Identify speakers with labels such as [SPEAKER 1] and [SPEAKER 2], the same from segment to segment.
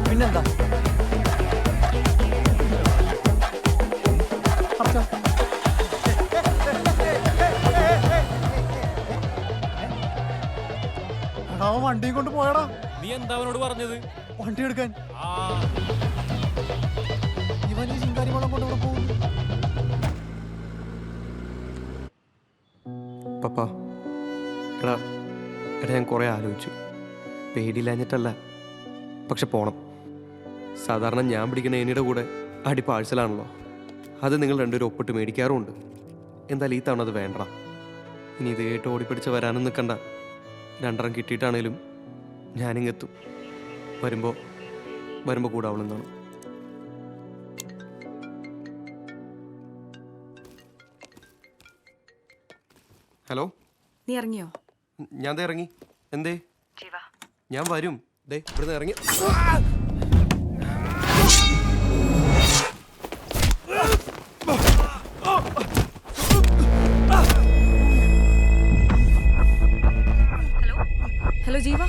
[SPEAKER 1] പിന്നെന്താ
[SPEAKER 2] അവൻ വണ്ടിയും കൊണ്ട് പോയടാ.
[SPEAKER 3] നീ എന്താ അവനോട് പറഞ്ഞത്?
[SPEAKER 2] വണ്ടി എടുക്കാൻ. ഇവൻ ഈ ചിങ്കാരി വളം കൊണ്ട് ഇവിടെ പോകും.
[SPEAKER 4] പപ്പ എടാ എടാ ഞാൻ കുറേ ആലോചിച്ചു. പേടിയില്ലാഞ്ഞിട്ടല്ല, പക്ഷെ പോണം. സാധാരണ ഞാൻ പിടിക്കുന്ന ഏനിയുടെ കൂടെ അടി പാഴ്സലാണല്ലോ. അത് നിങ്ങൾ രണ്ടുപേരും ഒപ്പിട്ട് മേടിക്കാറുമുണ്ട്. എന്തായാലും ഈ തവണ അത് വേണ്ട. ഇനി ഇത് കേട്ട് ഓടിപ്പിടിച്ച് വരാനും നിൽക്കണ്ട. രണ്ടെണ്ണം കിട്ടിയിട്ടാണേലും ഞാനിങ്ങെത്തും. വരുമ്പോൾ കൂടെ അവളെന്നാണ്. ഹലോ,
[SPEAKER 5] നീ ഇറങ്ങിയോ?
[SPEAKER 4] ഞാൻ ദേ ഇറങ്ങി. എന്തേ? ഞാൻ വരും. ദേ ഇവിടുന്ന് ഇറങ്ങി.
[SPEAKER 5] ഹലോ ജീവ.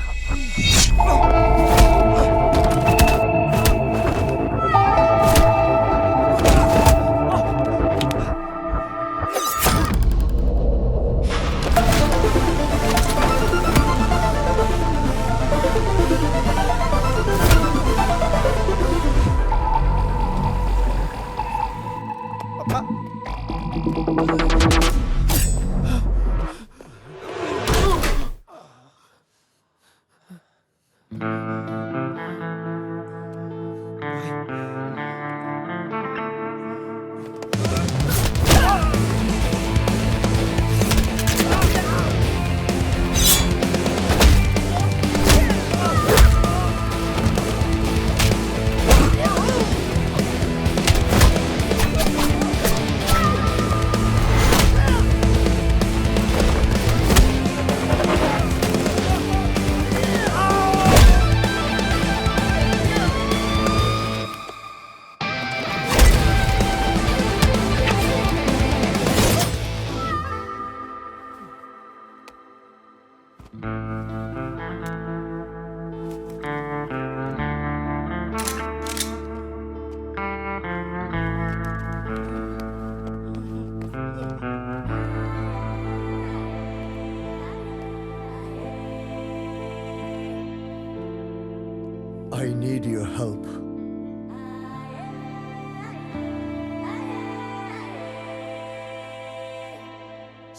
[SPEAKER 2] I need your help.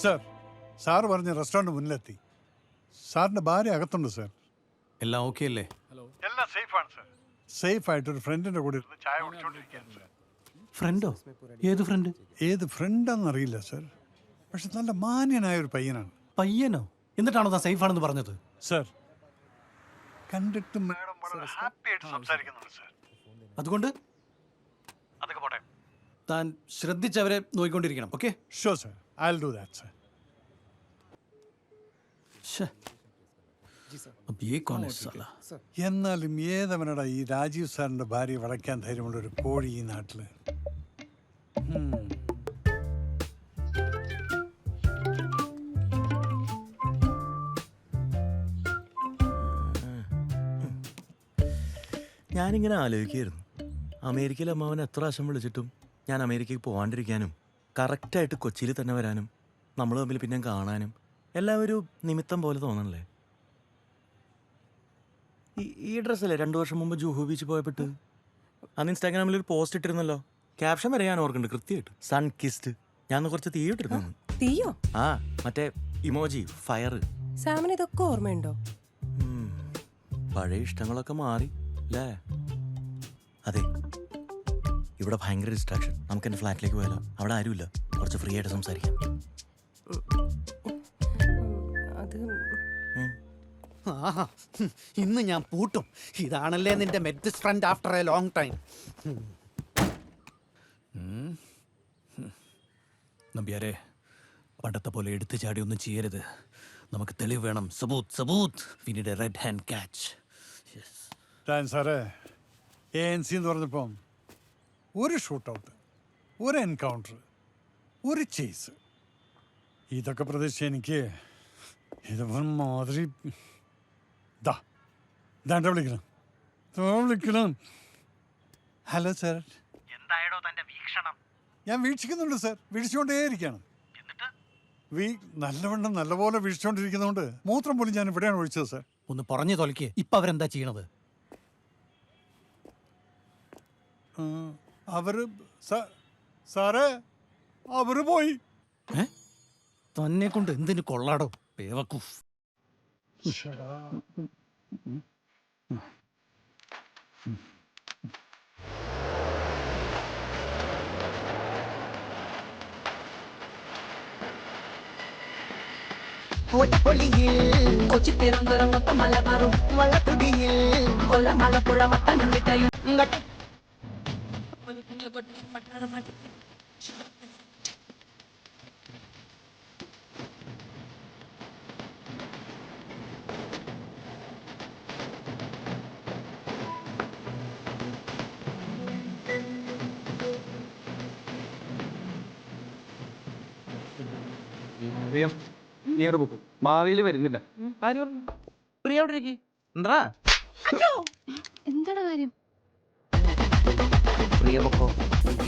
[SPEAKER 2] Sir, sir പറഞ്ഞ റെസ്റ്റോറന്റ് മുന്നിലെത്തി. സാറിന്റെ ഭാര്യ അകത്തുണ്ട് സർ.
[SPEAKER 6] എല്ലാം ഓക്കെ അല്ലേ?
[SPEAKER 2] എല്ലാം സേഫാണ് സർ. സേഫ് ആയിട്ട് ഒരു ഫ്രണ്ടിന്റെ കൂടെ ഇരുന്ന് ചായ കുടിച്ചോണ്ടിരിക്കുകയാണ് സർ.
[SPEAKER 6] ഫ്രണ്ടോ? ഏത് ഫ്രണ്ട്?
[SPEAKER 2] ഏത് ഫ്രണ്ടാന്നറിയില്ല സർ, പക്ഷെ നല്ല മാന്യനായ ഒരു പയ്യനാണ്.
[SPEAKER 6] പയ്യനോ? എന്നിട്ടാണോ താൻ സേഫ് ആണെന്ന് പറഞ്ഞത്?
[SPEAKER 2] സർ, കണ്ടിട്ട് മാഡം വളരെ ഹാപ്പി ആയിട്ട് സംസാരിക്കുന്നുണ്ട് സർ.
[SPEAKER 6] അതുകൊണ്ട്
[SPEAKER 2] അതൊക്കെ പോട്ടെ,
[SPEAKER 6] താൻ ശ്രദ്ധിച്ചവരെ നോക്കിക്കൊണ്ടിരിക്കണം. Okay?
[SPEAKER 2] Sure sir, I will do that sir. എന്നാലും ഏതവനടാ ഈ രാജീവ് സാറിന്റെ ഭാര്യ വളയ്ക്കാൻ ധൈര്യമുള്ള ഒരു കോഴി ഈ നാട്ടില്?
[SPEAKER 7] ഞാനിങ്ങനെ ആലോചിക്കുകയായിരുന്നു, അമേരിക്കയിൽ അമ്മാവൻ എത്ര പ്രാവശ്യം വിളിച്ചിട്ടും ഞാൻ അമേരിക്കയ്ക്ക് പോകാണ്ടിരിക്കാനും കറക്റ്റായിട്ട് കൊച്ചിയിൽ തന്നെ വരാനും നമ്മൾ തമ്മിൽ പിന്നെ കാണാനും എല്ലാം ഒരു നിമിത്തം പോലെ തോന്നണല്ലേ? ഈ ഡ്രസ്സല്ലേ 2 വർഷം മുമ്പ് ജൂഹു ബീച്ച് പോയപ്പെട്ട് അന്ന് ഇൻസ്റ്റാഗ്രാമിൽ ഒരു പോസ്റ്റ് ഇട്ടിരുന്നല്ലോ. ക്യാപ്ഷൻ വരെ ഞാൻ ഓർക്കുന്നുണ്ട് കൃത്യമായിട്ട്. Sun kissed. ഞാൻ കുറച്ച് തീ ഇട്ടിരുന്നു.
[SPEAKER 5] തീയോ?
[SPEAKER 7] ആ, മറ്റേ ഇമോജി ഫയർ.
[SPEAKER 5] സാമിന് ഇതൊക്കെ ഓർമ്മയുണ്ടോ?
[SPEAKER 7] പഴയ ഇഷ്ടങ്ങളൊക്കെ മാറി അല്ലേ? അതെ, ഇവിടെ ഭയങ്കര ഡിസ്ട്രാക്ഷൻ. നമുക്ക് എൻ്റെ ഫ്ലാറ്റിലേക്ക് പോയാലോ? അവിടെ ആരുമില്ല, കുറച്ച് ഫ്രീ ആയിട്ട് സംസാരിക്കാം.
[SPEAKER 5] അത്
[SPEAKER 1] ആഹാ, ഇന്ന് ഞാൻ പൂട്ടും. ഇതാണല്ലേ നിന്റെ best friend after a long time.
[SPEAKER 6] നമ്പ്യാരെ, പണ്ടത്തെ പോലെ എടുത്തു ചാടി ഒന്നും ചെയ്യരുത്. നമുക്ക് തെളിവ് വേണം. സബൂത്ത് സബൂത്ത്. We need a red hand catch.
[SPEAKER 2] സാറേ, ANC എന്ന് പറഞ്ഞപ്പം ഒരു ഷൂട്ടൗട്ട്, ഒരു എൻകൗണ്ടർ, ഒരു ചേസ്, ഇതൊക്കെ പ്രതീക്ഷിച്ച് എനിക്ക് ഇതിപ്പം മാതിരി ദാണ്ട വിളിക്കണം. Hello sir.
[SPEAKER 1] എന്തായടോ തന്റെ വീക്ഷണം?
[SPEAKER 2] ഞാൻ വീക്ഷിക്കുന്നുണ്ട് സാർ, വീക്ഷിച്ചുകൊണ്ടേയിരിക്കുകയാണ്. നല്ലപോലെ വീക്ഷിച്ചുകൊണ്ടിരിക്കുന്നതുകൊണ്ട് മൂത്രം പോലും ഞാൻ ഇവിടെയാണ് ഒഴിച്ചത് സാർ.
[SPEAKER 6] ഒന്ന് പറഞ്ഞു തൊലക്ക്. ഇപ്പൊ അവരെന്താ ചെയ്യണത്?
[SPEAKER 2] അവര് സാറേ, അവര് പോയി.
[SPEAKER 6] തന്നെ കൊണ്ട് എന്തിനു കൊള്ളാടോ പേവക്കൂഫ്.
[SPEAKER 3] കൊച്ചി തിരുവനന്തപുരം മൊത്തം മലബാറും വള്ളത്തുടിയിൽ കൊല്ലം ആലപ്പുഴ മത്തനും മിഠായും
[SPEAKER 4] ഭാവിയിൽ വരുന്നില്ല.
[SPEAKER 8] എന്താണ് കാര്യം?
[SPEAKER 9] പ്രിയമൊക്കോ,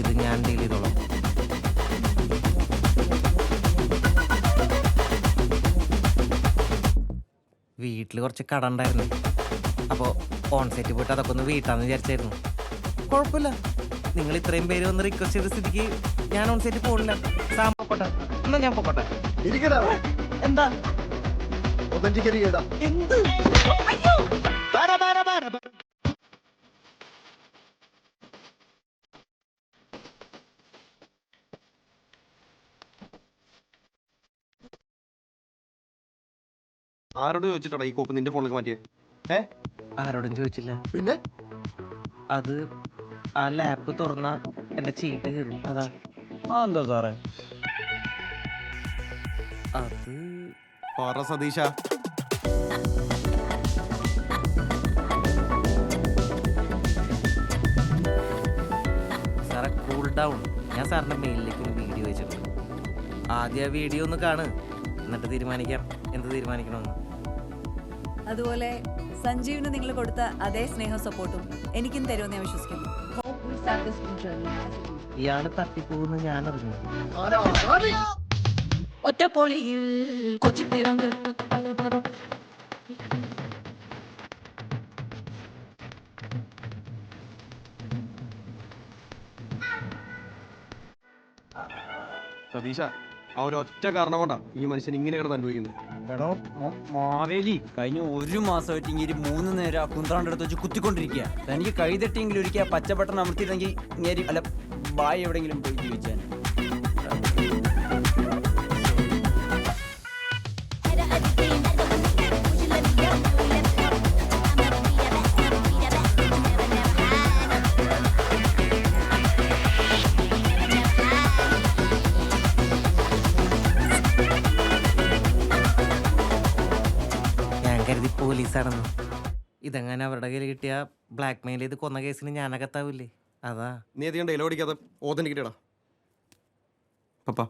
[SPEAKER 9] ഇത് ഞാൻ ഡീൽ ചെയ്തോളാം. വീട്ടിൽ കുറച്ച് കട ഉണ്ടായിരുന്നു. അപ്പോൾ ഓൺസൈറ്റ് പോയിട്ട് അതൊക്കെ ഒന്ന് വീട്ടാന്ന് വിചാരിച്ചായിരുന്നു. കുഴപ്പമില്ല, നിങ്ങൾ ഇത്രയും പേര് വന്ന് റിക്വസ്റ്റ് ചെയ്ത സ്ഥിതിക്ക് ഞാൻ ഓൺസൈറ്റ് പോകില്ല. സാം പൊക്കോട്ടെ, എന്നാ ഞാൻ പൊക്കോട്ടെ. എന്താ എന്ത്?
[SPEAKER 4] ആരോട് ചോദിച്ചിട്ടാ ഈ കോപ്പ് നിന്റെ ഫോണിലേക്ക് മാറ്റിയേ?
[SPEAKER 9] ആരോടും ചോദിച്ചില്ല. പിന്നെ അത് ആ ലാപ്പ് തുറന്ന എന്റെ ചീട്ട് കയറും. അതാ.
[SPEAKER 1] എന്താ സാറേ?
[SPEAKER 9] അത്
[SPEAKER 4] പറ സതീശ.
[SPEAKER 9] സാറെ, കൂൾ ഡൗൺ. ഞാൻ സാറിന്റെ മെയിലിലേക്ക് ഒരു വീഡിയോ വെച്ചിട്ടുണ്ട്. ആദ്യം ആ വീഡിയോ ഒന്ന് കാണ്, എന്നിട്ട് തീരുമാനിക്കാം എന്ത് തീരുമാനിക്കണമെന്ന്.
[SPEAKER 5] അതുപോലെ സഞ്ജീവിന് നിങ്ങൾ കൊടുത്ത അതേ സ്നേഹം സപ്പോർട്ടും എനിക്കും തരുമെന്ന് ഞാൻ വിശ്വസിക്കുന്നു.
[SPEAKER 9] ഇയാള് തട്ടിപ്പോകുന്ന ഞാൻ അറിഞ്ഞു.
[SPEAKER 3] ഒറ്റപ്പൊളിയിൽ കൊച്ചി തിരുവനന്തപുരം മലബാറും
[SPEAKER 4] സതീശ, ആ ഒരു ഒറ്റ കാരണം കൊണ്ടാ ഈ മനുഷ്യൻ ഇങ്ങനെ കിടന്ന് അനുഭവിക്കുന്നത്.
[SPEAKER 1] എടോ മാവേലി, കഴിഞ്ഞ ഒരു മാസമായിട്ട് ഇങ്ങനെ 3 നേരം ആ കുന്ത്രാണ്ട് എടുത്ത് വെച്ച് കുത്തിക്കൊണ്ടിരിക്കുക. തനിക്ക് കൈതട്ടിയെങ്കിലും ഒരിക്കൽ പച്ചപ്പട്ടണം അമർത്തിയിരുന്നെങ്കിൽ ഇങ്ങനെ അല്ല ബായ് എവിടെയെങ്കിലും പോയി ജീവിച്ചാൻ.
[SPEAKER 9] കരുതി പോലീസാണെന്ന്. ഇതെങ്ങനെ അവരുടെ കയ്യിൽ കിട്ടിയ ബ്ലാക്ക് മെയിൽ ചെയ്ത് കൊന്ന കേസിന് ഞാനകത്താവില്ലേ? അതാ.
[SPEAKER 4] നീ അധികം ഡയലോഗ് അടിക്കാതെ ഓതന്റിക്കിട്ടാ പപ്പ.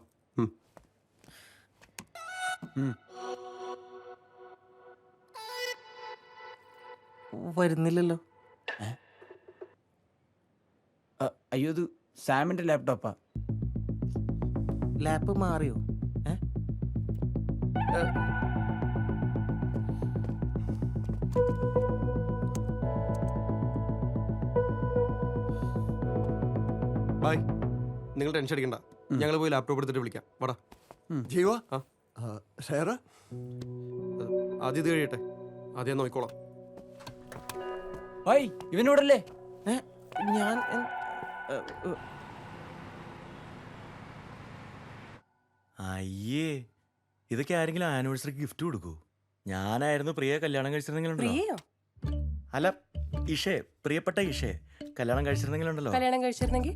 [SPEAKER 9] വരുന്നില്ലല്ലോ.
[SPEAKER 1] അയ്യോ, ഇത് സാമിന്റെ ലാപ്ടോപ്പാ.
[SPEAKER 9] ലാപ്പ് മാറിയോ?
[SPEAKER 4] ബായ്, നിങ്ങൾ ടെൻഷൻ അടിക്കണ്ട. ഞങ്ങൾ പോയി ലാപ്ടോപ്പ് എടുത്തിട്ട് വിളിക്കാം. വാടാ
[SPEAKER 2] ജീവ,
[SPEAKER 4] ആ
[SPEAKER 2] ഷെയർ
[SPEAKER 4] ആദ്യം ഇത് കഴിയട്ടെ, ആദ്യം നോക്കിക്കോളാം.
[SPEAKER 1] ഇവനോടല്ലേ?
[SPEAKER 9] ഞാൻ
[SPEAKER 7] അയ്യേ, ഇതൊക്കെ ആരെങ്കിലും ആനിവേഴ്സറിക്ക് ഗിഫ്റ്റ് കൊടുക്കൂ? ഞാനായിരുന്നു പ്രിയ കല്യാണം കഴിച്ചിരുന്നെങ്കിലുണ്ടല്ലോ.
[SPEAKER 8] പ്രിയയോ?
[SPEAKER 7] അല്ല, ഇഷേ, പ്രിയപ്പെട്ട ഇഷേ കല്യാണം കഴിച്ചിരുന്നെങ്കിലുണ്ടല്ലോ.
[SPEAKER 8] കല്യാണം കഴിച്ചിരുന്നെങ്കിൽ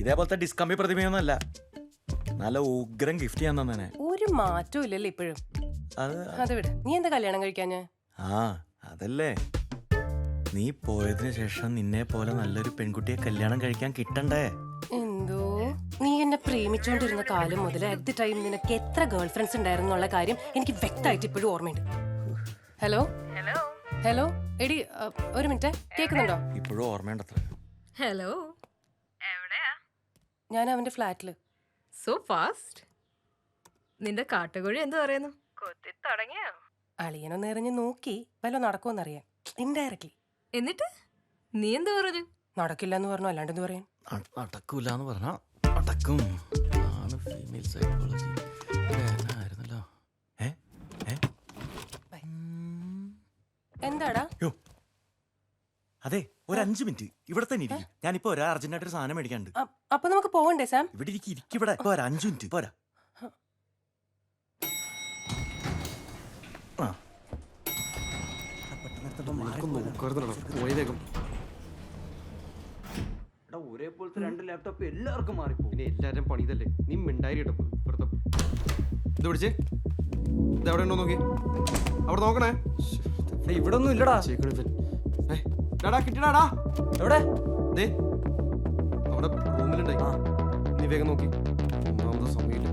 [SPEAKER 7] ഇതേപോലത്തെ ഡിസ്കമ്പി പ്രതിമയൊന്നുമല്ല, നല്ല ഉഗ്രം ഗിഫ്റ്റ് ഞാൻ തന്നെ.
[SPEAKER 8] ഒരു മാറ്റവും ഇല്ലല്ലോ ഇപ്പോഴും.
[SPEAKER 7] അത്
[SPEAKER 8] അത് വിട്. നീ എന്താ കല്യാണം കഴിക്കാഞ്ഞ്?
[SPEAKER 7] ആ അതല്ലേ, നീ പോയതിനു ശേഷം നിന്നെ പോലെ നല്ലൊരു പെൺകുട്ടിയെ കല്യാണം കഴിക്കാൻ കിട്ടണ്ടേ?
[SPEAKER 8] എന്തോ നീ എന്നെ പ്രേമിച്ചോണ്ടിരുന്ന കാലം മുതൽ അറ്റ് ദി ടൈം നിനക്ക് എത്ര ഗേൾ ഫ്രണ്ട്സ് ഉണ്ടായിരുന്നുള്ള കാര്യം എനിക്ക് വ്യക്തമായിട്ട് ഇപ്പോഴും ഓർമ്മയുണ്ട്. ഹലോ ഹലോ എടി, ഒരു മിനിറ്റ്, കേൾക്കുന്നുണ്ടോ?
[SPEAKER 7] ഇപ്പോഴും ഓർമ്മയുണ്ടത്ര.
[SPEAKER 10] ഹലോ, എവിടെയാ?
[SPEAKER 8] ഞാൻ അവന്റെ ഫ്ലാറ്റില്.
[SPEAKER 10] So fast. നിന്റെ കാട്ടുകോഴി എന്ത് പറയുന്നു? കൊത്തി തുടങ്ങിയോ?
[SPEAKER 8] അളിയനൊന്ന് എറിഞ്ഞ് നോക്കി വല്ല നടക്കുമെന്നറിയാൻ, ഇൻഡയറക്ട്ലി.
[SPEAKER 10] എന്നിട്ട് നീ എന്ത് പറഞ്ഞു?
[SPEAKER 8] നടക്കില്ല എന്ന് പറഞ്ഞു, അല്ലാണ്ട് എന്ത് പറയാൻ?
[SPEAKER 7] നടക്കൂല എന്ന് പറഞ്ഞാ നടക്കും. ആണ് ഫീമെയിൽ സൈക്കോളജി ആയിരുന്നല്ലോ.
[SPEAKER 8] എന്താടാ?
[SPEAKER 7] അതെ, ഒരു 5 മിനിറ്റ് ഇവിടെ തന്നെ ഇരിക്കും. ഞാനിപ്പോ ഒരു അർജന്റായിട്ടൊരു സാധനം മേടിക്കാണ്ട്.
[SPEAKER 8] അപ്പൊ നമുക്ക് പോകണ്ടേ സാം?
[SPEAKER 7] ഇവിടെ ഇരിക്കിവിടെ. ഇപ്പൊ ഒരു 5 മിനിറ്റ് പോരാ.
[SPEAKER 4] പോയി വേഗം.
[SPEAKER 1] ഒരേപോലത്തെ 2 ലാപ്ടോപ്പ് എല്ലാവർക്കും മാറിപ്പോ.
[SPEAKER 4] പിന്നെ എല്ലാരും പണിതല്ലേ, നീ മിണ്ടായി കേട്ടോ. ഇപ്പുറത്തെ ഇത് പിടിച്ചേ, ഇത് എവിടെ ഉണ്ടോ നോക്കി. അവിടെ നോക്കണേ.
[SPEAKER 1] ഇവിടെ ഒന്നും ഇല്ലടാ.
[SPEAKER 4] കിട്ടിടാടാ.
[SPEAKER 1] എവിടെ?
[SPEAKER 4] ദേ അവിടെ റൂമിലുണ്ടായി. നീ വേഗം നോക്കി. ഒന്നാമത് സമയമില്ല.